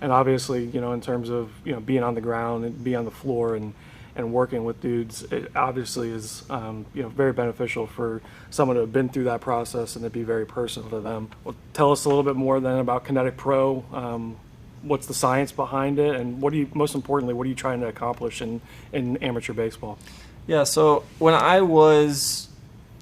And obviously, in terms of, being on the ground and being on the floor and working with dudes, it obviously is, very beneficial for someone to have been through that process and to be very personal to them. Well, tell us a little bit more then about Kinetic Pro. What's the science behind it, and most importantly, what are you trying to accomplish in amateur baseball? Yeah, so when I was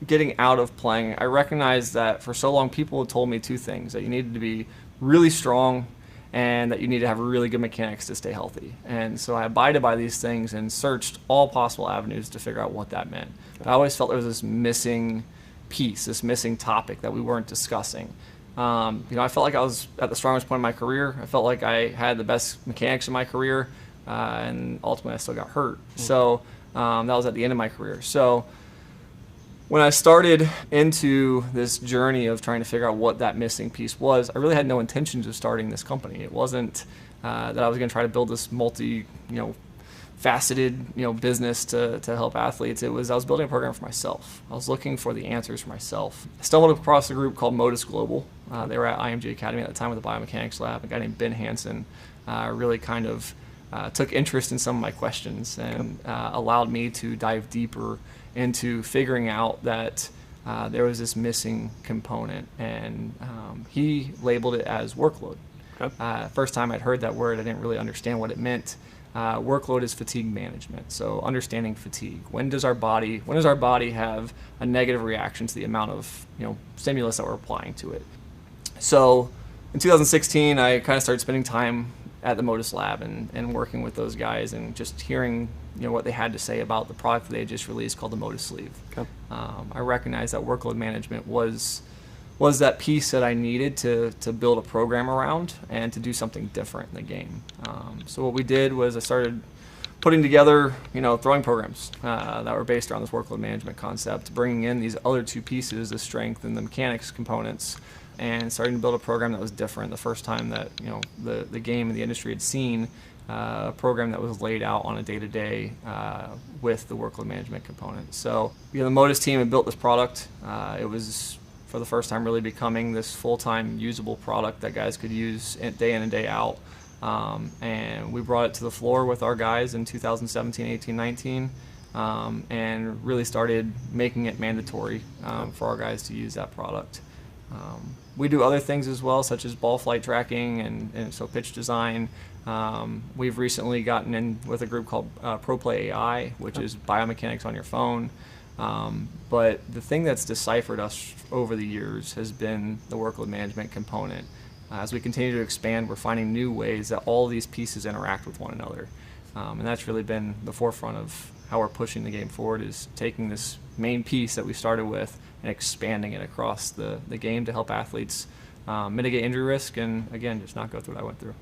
getting out of playing, I recognized that for so long people had told me two things: that you needed to be really strong and that you need to have really good mechanics to stay healthy. And so I abided by these things and searched all possible avenues to figure out what that meant. But I always felt there was this missing piece, this missing topic that we weren't discussing. I felt like I was at the strongest point in my career. I felt like I had the best mechanics in my career, and ultimately I still got hurt. So that was at the end of my career. So when I started into this journey of trying to figure out what that missing piece was, I really had no intentions of starting this company. It wasn't that I was going to try to build this faceted, business to help athletes. It was I was building a program for myself. I was looking for the answers for myself. I stumbled across a group called Modus Global. They were at IMG Academy at the time with the biomechanics lab. A guy named Ben Hansen really kind of took interest in some of my questions and allowed me to dive deeper into figuring out that there was this missing component, and he labeled it as workload. Okay. First time I'd heard that word, I didn't really understand what it meant. Workload is fatigue management, so understanding fatigue. When does our body have a negative reaction to the amount of stimulus that we're applying to it? So in 2016, I kind of started spending time at the Modus Lab and working with those guys and just hearing what they had to say about the product that they had just released called the Modus Sleeve. Okay. I recognized that workload management was that piece that I needed to build a program around and to do something different in the game. So what we did was I started putting together, throwing programs that were based around this workload management concept, bringing in these other two pieces, the strength and the mechanics components, and starting to build a program that was different. The first time that the game and the industry had seen a program that was laid out on a day-to-day with the workload management component. So the Modus team had built this product. It was for the first time really becoming this full-time usable product that guys could use day in and day out. And we brought it to the floor with our guys in 2017, 18, 19, and really started making it mandatory for our guys to use that product. We do other things as well, such as ball flight tracking and so pitch design. We've recently gotten in with a group called ProPlay AI, which is biomechanics on your phone. But the thing that's deciphered us over the years has been the workload management component. As we continue to expand, we're finding new ways that all these pieces interact with one another. And that's really been the forefront of how we're pushing the game forward, is taking this main piece that we started with and expanding it across the game to help athletes mitigate injury risk and, again, just not go through what I went through.